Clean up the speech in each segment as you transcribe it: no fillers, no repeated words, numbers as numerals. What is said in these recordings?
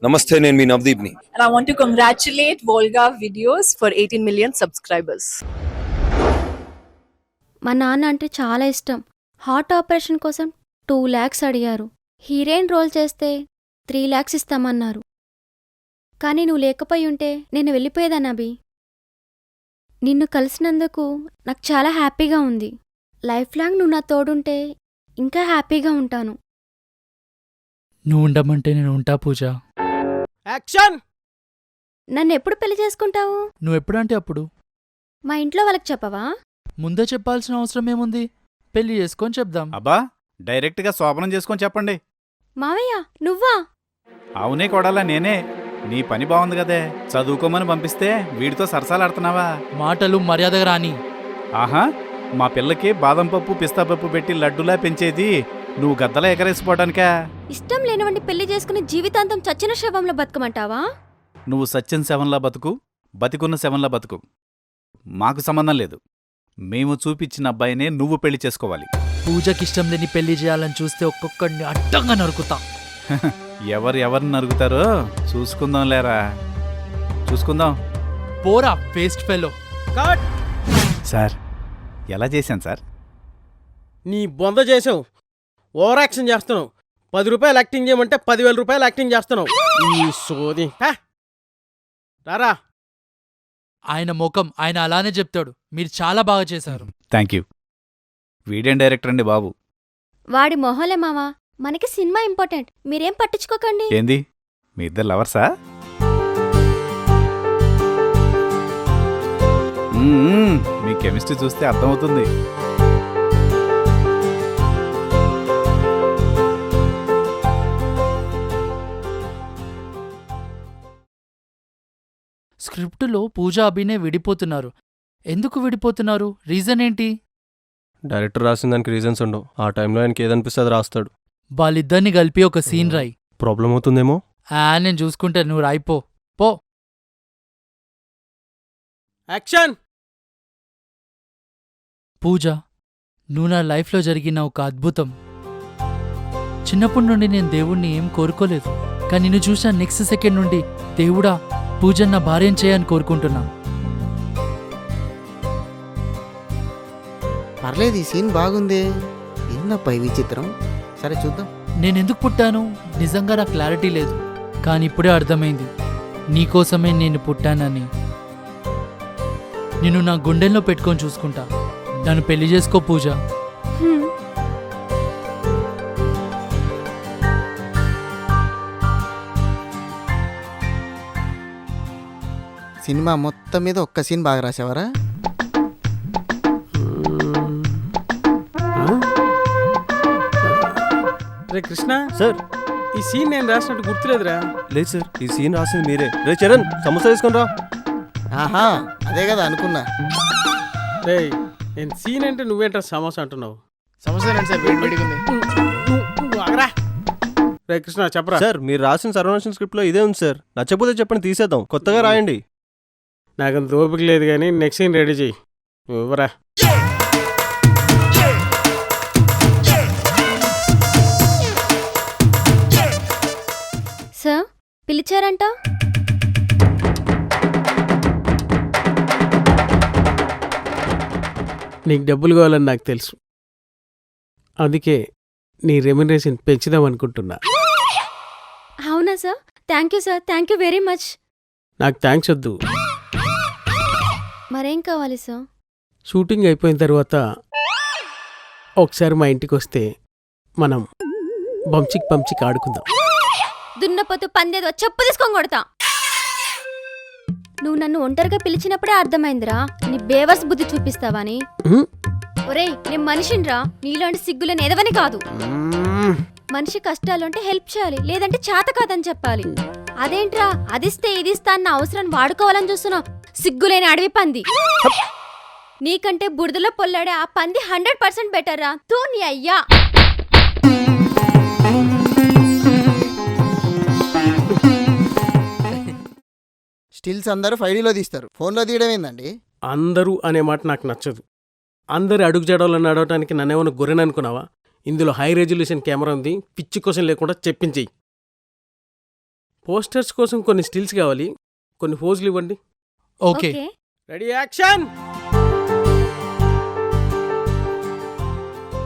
నమస్తే, నేను మీ నవదీప్ని. And I want to congratulate Volga Videos for 18 million subscribers. మా నాన్న అంటే చాలా ఇష్టం. హార్ట్ ఆపరేషన్ కోసం 2 lakhs అడిగారు. హీరోయిన్ రోల్ చేస్తే 3 lakhs ఇస్తామన్నారు. కానీ నువ్వు లేకపోయి ఉంటే నేను వెళ్ళిపోయేదాన్ని అభి. నిన్ను కలిసినందుకు నాకు చాలా హ్యాపీగా ఉంది. లైఫ్ లాంగ్ నువ్వు నా తోడుంటే ఇంకా హ్యాపీగా ఉంటాను. నువ్వు ఉండమంటే నేను ఉంటా పూజ. యాక్షన్! నన్ను ఎప్పుడు పెళ్లి చేసుకుంటావు? నువ్వెప్పుడంటే అప్పుడు. మా ఇంట్లో వాళ్ళకి చెప్పవా? ముందే చెప్పాల్సిన అవసరం ఏముంది? పెళ్లి చేసుకొని చెప్దాం. అబ్బా, డైరెక్ట్గా శోభనం చేసుకొని చెప్పండి. మావయ్య నువ్వా? అవునే కొడాలా, నేనే. నీ పని బాగుంది కదే, చదువుకోమని పంపిస్తే వీడితో సరసాలాడుతున్నావా? మాటలు మర్యాదగా రాని. ఆహా, మా పిల్లకి బాదం పప్పు పిస్తా పప్పు పెట్టి లడ్డులా పెంచేది నువ్వు గద్దలా ఎగరేసిపోవడానికా? ఇష్టం లేనివంటి పెళ్లి చేసుకుని జీవితాంతం చచ్చిన శవంలో బతకమంటావా? నువ్వు సత్యం శవంలా బతుకు, బతికున్న శవంలా బతుకు, మాకు సంబంధం లేదు. మేము చూపించిన అబ్బాయినే నువ్వు పెళ్లి చేసుకోవాలి. పూజకిష్టం లేని పెళ్లి చేయాలని చూస్తే ఒక్కొక్కడిని అడ్డంగా నరుకుతా. ఎవరిని నరుగుతారో చూసుకుందాం లేరా, చూసుకుందాం. పోరా వేస్ట్ ఫెలో. సార్, ఎలా చేశాను సార్? నీ బొంద చేసావు, ఓవర్ యాక్షన్ చేస్తున్నావు. 10 రూపాయలు యాక్టింగ్ చేయమంటే 10,000 రూపాయలు యాక్టింగ్ చేస్తున్నావు. ఈ సోది రారా. ఆయన ముఖం ఆయన అలానే చెప్తాడు. మీరు చాలా బాగా చేశారు. Thank you. వీడియో డైరెక్టర్ అండి బాబు. వాడి మొహలే మావా, మనకి సినిమా ఇంపార్టెంట్, మీరేం పట్టించుకోకండి. ఏంది, మీ ఇద్దరు లవర్సా? మీ కెమిస్ట్రీ చూస్తే అర్థమవుతుంది. స్క్రిప్టులో పూజ అభినే విడిపోతున్నారు. ఎందుకు విడిపోతున్నారు? రీజన్ ఏంటి? డైరెక్టర్ రాసిన దానికి రీజన్స్ ఉండవు. ఆ టైంలో ఆయనకి ఏదనిపిస్తే అది రాస్తాడు. వాళ్ళిద్దరిని కలిపి ఒక సీన్ రాయి. ప్రాబ్లం అవుతుందేమో. నేను చూసుకుంటే నువ్వు రాయిపో. పో. యాక్షన్! పూజ, నువ్వు నా లైఫ్లో జరిగిన ఒక అద్భుతం. చిన్నప్పటి నుండి నేను దేవుణ్ణి ఏం కోరుకోలేదు, కానీ నిన్ను చూసిన నెక్స్ట్ సెకండ్ నుండి దేవుడా పూజ నా భార్యం చేయని కోరుకుంటున్నా. పర్లేదు, ఈ సీన్ బాగుంది. ఏందప్పా ఈ విచిత్రం? సరే చూద్దాం. నేనెందుకు పుట్టాను నిజంగా నాకు క్లారిటీ లేదు, కానీ ఇప్పుడే అర్థమైంది. నీకోసమే నేను పుట్టానని. నిన్ను నా గుండెల్లో పెట్టుకొని చూసుకుంటా. నన్ను పెళ్లి చేసుకో పూజ. హ్మ్. సినిమా మొత్తం మీద ఒక్క సీన్ బాగా రాసావరా? రే కృష్ణ సార్, ఈ సీన్ నేను రాసినట్టు గుర్తులేదురా. లేదు సార్, ఈ సీన్ రాసింది మీరే. రే చరణ్, సమోసా తీసుకొని రా. ఆహా, అదే కదా అనుకున్నా. రే, నేను సీన్ అంటే నువ్వేంట్రా సమోసా అంటున్నావు? నువ్వు ఆగరా. రే కృష్ణ చెప్పరా. సార్, మీరు రాసిన సర్వనాశన్ స్క్రిప్ట్ లో ఇదే ఉంది సార్. నచ్చకపోతే చెప్పండి, తీసేద్దాం. కొత్తగా రాయండి. నాకు అంత ఓపిక లేదు, కానీ నెక్స్ట్ సీన్ రెడీ చెయ్యి. నువ్వు ఇవ్వరా. సార్ పిలిచారంట? నీకు డబ్బులు కావాలని నాకు తెలుసు, అందుకే నీ రెమ్యునరేషన్ పెంచుదాం అనుకుంటున్నా. అవునా sir? Thank you sir, thank you very much. నాకు థ్యాంక్స్ వద్దు. మరేం కావాలి సార్? షూటింగ్ అయిపోయిన తర్వాత ఒకసారి మా ఇంటికి వస్తే మనం పంచిక్ ఆడుకుందాం. దున్నపోతు పందేదో చెప్పు తీసుకొని కొడతా. నువ్వు నన్ను ఒంటరిగా పిలిచినప్పుడే అర్థమైందిరా నీ బేవర్స్ బుద్ధి చూపిస్తావని. ఒరేయ్, నేను మనిషినిరా, నీలాంటి సిగ్గులని ఎదవని కాదు. మనిషి కష్టాలుంటే హెల్ప్ చేయాలి, లేదంటే చేత కాదని చెప్పాలి. అదేంట్రా అదిస్తే ఇదిస్తా అన్న అవసరాన్ని వాడుకోవాలని చూస్తున్నావు, సిగ్గులేని అడవి పంది. నీకంటే బురదలో పొల్లాడే ఆ పంది 100% బెటర్ రా. తూ నీ అయ్యా. స్టిల్స్ అందరూ 5Dలో తీస్తారు, ఫోన్లో తీయడం ఏందండి? అందరూ అనే మాట నాకు నచ్చదు. అందరు అడుగు జడవలని అడవటానికి నన్నేమన్నా గొర్రెననుకున్నావా? ఇందులో హై రెజల్యూషన్ కెమెరా ఉంది, పిచ్చి క్వశ్చన్ లేకుండా చెప్పించేయి. పోస్టర్స్ కోసం కొన్ని స్టిల్స్ కావాలి, కొన్ని పోజులు ఇవ్వండి. Okay ready action.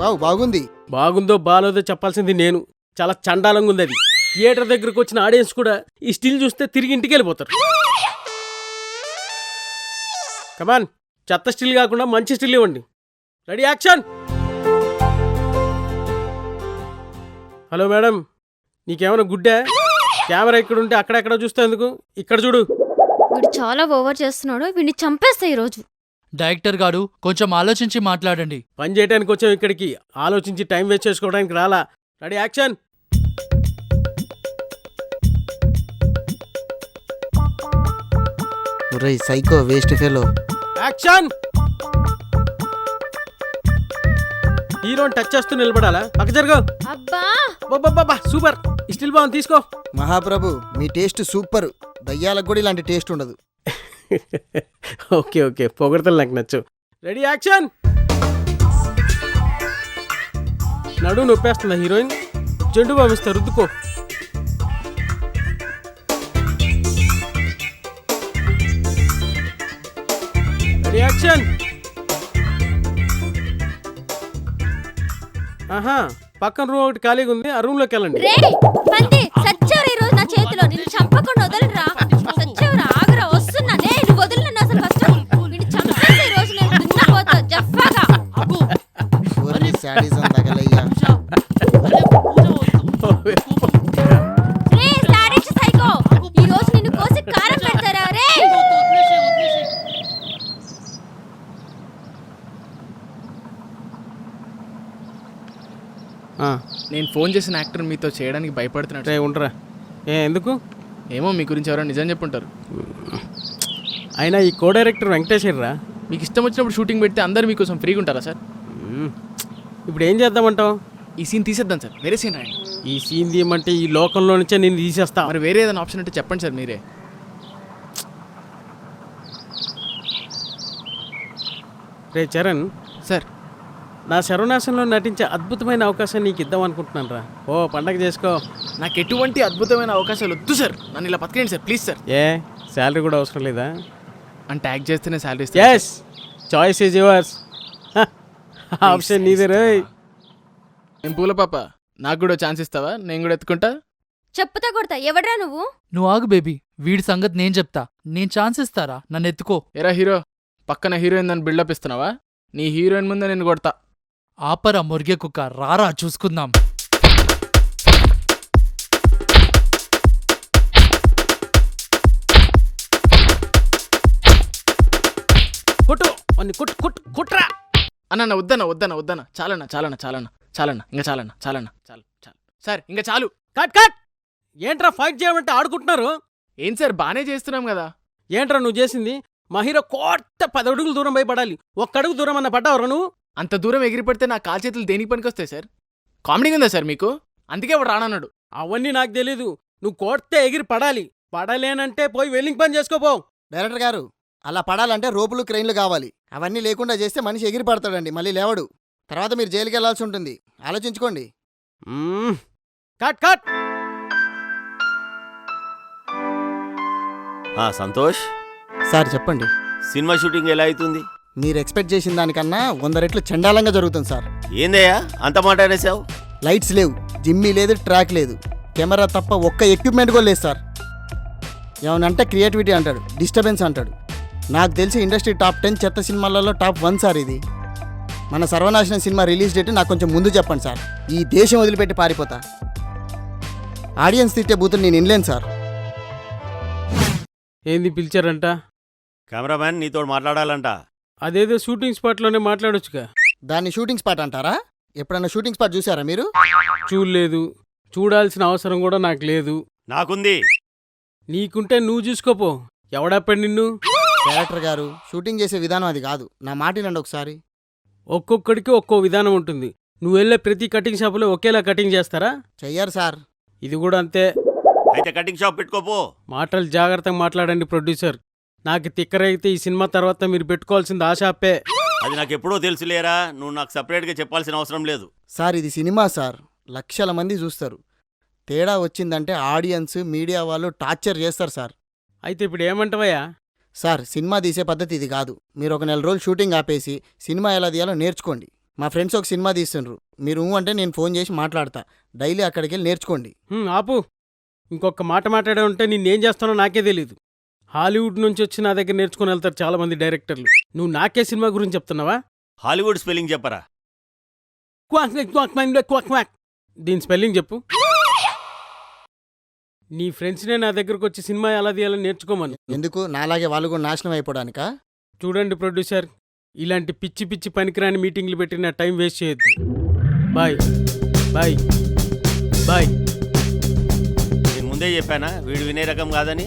వావ్ బాగుంది. బాగుందో బాలోదో చెప్పాల్సింది నేను. చాలా చండాలంగా ఉంది అది. థియేటర్ దగ్గరకు వచ్చిన ఆడియన్స్ కూడా ఈ స్టిల్ చూస్తే తిరిగి ఇంటికి వెళ్ళిపోతారు. కమాన్, చెత్త స్టిల్ కాకుండా మంచి స్టిల్ ఇవ్వండి. Ready action. హలో మేడం, నీకేమైనా గుడ్డా? కెమెరా ఇక్కడ ఉంటే అక్కడెక్కడ చూస్తా ఎందుకు? ఇక్కడ చూడు. వీడు చాలా ఓవర్ చేస్తున్నాడు, వీడిని చంపేస్తా ఈరోజు. డైరెక్టర్ గారు కొంచెం ఆలోచించి మాట్లాడండి. పని చేయడానికి వచ్చాం ఇక్కడికి, ఆలోచించి టైం వేస్ట్ చేసుకోవడానికి రాలా. Ready action. ఒరేయ్ సైకో వేస్ట్ ఫెలో. యాక్షన్. హీరోని టచ్ చేస్తూ నిలబడాలా? పక్క జరగవు. అబ్బా సూపర్, స్టిల్ బాగుంది, తీసుకో. మహాప్రభు మీ టేస్ట్ సూపర్. దయ్యాలకు కూడా ఇలాంటి టేస్ట్ ఉండదు. ఓకే ఓకే, పొగడతలు నాకు నచ్చు. Ready action. నడు నొప్పేస్తుందా హీరోయిన్? జెండు బామిస్తా, రుద్దుకో. Ready action. ఆహా, పక్కన రూమ్ ఒకటి ఖాళీగా ఉంది, ఆ రూమ్ లోకి వెళ్ళండి. రే పంది, సచ్చావురా ఈరోజు నా చేతిలో. నిన్ను చంపకుండా వదలరా. సచ్చావురా, ఆగరా, వస్తున్నా. నువ్వు వదిలి నన్ను అసలు ఫస్ట్. వీడిని చంపేసి ఈరోజు నేను దున్నపోతా జఫాగా. ఒరేయ్ శాడిజం తగలయ్యా. రే సాడిస్ట్ సైకో, ఈరోజు నిన్ను కోసి కారం పెడతారా? రే నేను ఫోన్ చేసిన యాక్టర్ మీతో చేయడానికి భయపడుతున్నాడు. రే ఉండరా. ఎందుకు? ఏమో మీ గురించి ఎవరో నిజం చెప్పుంటారు. అయినా ఈ కో డైరెక్టర్ వెంకటేశ్వర్రా. మీకు ఇష్టం వచ్చినప్పుడు షూటింగ్ పెడితే అందరు మీకోసం ఫ్రీగా ఉంటారా సార్? ఇప్పుడు ఏం చేద్దామంటావు? ఈ సీన్ తీసేద్దాం సార్, వేరే సీన్ రాయండి. ఈ సీన్ తీయమంటే ఈ లోకంలో నుంచే నేను తీసేస్తా. మరి వేరే ఏదైనా ఆప్షన్ అంటే చెప్పండి సార్ మీరే. రే చరణ్ సార్, నా సర్వనాశంలో నటించే అద్భుతమైన అవకాశం నీకు ఇద్దాం అనుకుంటున్నాను రా. ఓ పండగ చేసుకో. నాకు ఎటువంటి అద్భుతమైన అవకాశాలు వద్దు సార్, నన్ను ఇలా బతకండి సార్ ప్లీజ్ సార్. ఏ శాలరీ కూడా అవసరం లేదా? అని ట్యాగ్ చేస్తేనే salary. Yes, choice is yours. Option నీదే రే. నేను పూల పాప, నాకు కూడా ఛాన్స్ ఇస్తావా? నేను కూడా ఎత్తుకుంటా. చెప్పుతా కొడతా. ఎవడ్రా నువ్వు? నువ్వు ఆగు బేబీ, వీడి సంగతి నేను చెప్తా. నేను ఛాన్స్ ఇస్తారా? నన్ను ఎత్తుకో. ఎరా హీరో, పక్కన హీరోయిన్ దాన్ని బిల్డప్ ఇస్తున్నావా? నీ హీరోయిన్ ముందే నేను కొడతా. ఆపరా మురిగే కుక్క, రారా చూసుకుందాం. కొట్టు అన్ని కొట్టు కొట్టు కొట్రా. అన్న వద్దన్న చాలన్న ఇంకా చాలు సార్, ఇంకా చాలు. Cut cut. ఏంట్రా ఫైట్ చేయమంటే ఆడుకుంటున్నారు? ఏం సార్, బానే చేస్తున్నాం కదా. ఏంట్రా నువ్వు చేసింది? మా హీరో కోట్ట 10 అడుగులు దూరం పోయి పడాలి. ఒక్క అడుగు దూరం అన్న పడ్డావురా నువ్వు? అంత దూరం ఎగిరిపడితే నా కాలు చేతులు దేనికి పనికొస్తాయి సార్? కామెడీ ఉందా సార్ మీకు? అందుకే వాడు రానన్నాడు. అవన్నీ నాకు తెలీదు. నువ్వు కోట్టే ఎగిరి పడాలి. పడలేనంటే పోయి వెల్లింగ్ పని చేసుకోపో. డైరెక్టర్ గారు, అలా పడాలంటే రోపులు క్రెయిన్లు కావాలి. అవన్నీ లేకుండా చేస్తే మనిషి ఎగిరి పడతాడండి, మళ్ళీ లేవడు. తర్వాత మీరు జైలుకి వెళ్లాల్సి ఉంటుంది. ఆలోచించుకోండి. Cut cut. సంతోష్ సార్ చెప్పండి. సినిమా షూటింగ్ ఎలా అవుతుంది? మీరు ఎక్స్పెక్ట్ చేసిన దానికన్నా 100 రెట్లు చండాలంగా జరుగుతుంది సార్. ఏందయ్యా అంత మాట అనేసావు? లైట్స్ లేవు, జిమ్మీ లేదు, ట్రాక్ లేదు, కెమెరా తప్ప ఒక్క ఎక్విప్మెంట్ కూడా లేదు సార్. ఏమనంటే క్రియేటివిటీ అంటాడు, డిస్టర్బెన్స్ అంటాడు. నాకు తెలిసి ఇండస్ట్రీ టాప్ 10 చెత్త సినిమాలలో టాప్ 1 సార్ ఇది. మన సర్వనాశనం సినిమా రిలీజ్ డేట్ నాకు కొంచెం ముందు చెప్పండి సార్. ఈ దేశం వదిలిపెట్టి పారిపోతా. ఆడియన్స్ తిట్టే బూతులు నేను వినలేను సార్. ఏంది పిలిచారంట? కెమెరామ్యాన్ నీతో మాట్లాడాలంట. అదేదో షూటింగ్ స్పాట్లోనే మాట్లాడొచ్చుగా. దాన్ని షూటింగ్ స్పాట్ అంటారా? ఎప్పుడన్నా షూటింగ్ స్పాట్ చూసారా మీరు? చూడలేదు, చూడాల్సిన అవసరం కూడా నాకు లేదు. నాకుంది. నీకుంటే నువ్వు చూసుకోపో. ఎవడప్పటి నిన్ను? డైరెక్టర్ గారు, షూటింగ్ చేసే విధానం అది కాదు. నా మాట వినండి ఒకసారి. ఒక్కొక్కడికి ఒక్కో విధానం ఉంటుంది. నువ్వు వెళ్ళే ప్రతి కటింగ్ షాపులో ఒకేలా కటింగ్ చేస్తారా? చెయ్యరు సార్. ఇది కూడా అంతే. అయితే కటింగ్ షాప్ పెట్టుకోపో. మాటలు జాగ్రత్తగా మాట్లాడండి ప్రొడ్యూసర్. నాకు తిక్కరైతే ఈ సినిమా తర్వాత మీరు పెట్టుకోవాల్సింది ఆ షాపే. అది నాకు ఎప్పుడో తెలుసులేరా, నువ్వు నాకు సపరేట్గా చెప్పాల్సిన అవసరం లేదు. సార్ ఇది సినిమా సార్, లక్షల మంది చూస్తారు. తేడా వచ్చిందంటే ఆడియన్స్ మీడియా వాళ్ళు టార్చర్ చేస్తారు సార్. అయితే ఇప్పుడు ఏమంటావయ్యా? సార్ సినిమా తీసే పద్ధతి ఇది కాదు. మీరు ఒక నెల రోజులు షూటింగ్ ఆపేసి సినిమా ఎలా తీయాలో నేర్చుకోండి. మా ఫ్రెండ్స్ ఒక సినిమా తీస్తుండ్రు, మీరు అంటే నేను ఫోన్ చేసి మాట్లాడతా. డైలీ అక్కడికి వెళ్ళి నేర్చుకోండి. ఆపు. ఇంకొక మాట మాట్లాడే ఉంటే నిన్నేం చేస్తానో నాకే తెలీదు. హాలీవుడ్ నుంచి వచ్చి నా దగ్గర నేర్చుకుని వెళ్తారు చాలా మంది డైరెక్టర్లు. నువ్వు నాకే సినిమా గురించి చెప్తున్నావా? హాలీవుడ్ స్పెల్లింగ్ చెప్పరా? దీని స్పెల్లింగ్ చెప్పు. నీ ఫ్రెండ్స్నే నా దగ్గరకు వచ్చి సినిమా ఎలా తీయాలని నేర్చుకోమను. ఎందుకు నాలాగే వాళ్ళు కూడా నాశనం అయిపోవడానికా? చూడండి ప్రొడ్యూసర్, ఇలాంటి పిచ్చి పిచ్చి పనికిరాని మీటింగ్లు పెట్టి నా టైం వేస్ట్ చేయొద్దు. Bye bye bye. నేను ముందే చెప్పానా వీడు వినే రకం కాదని?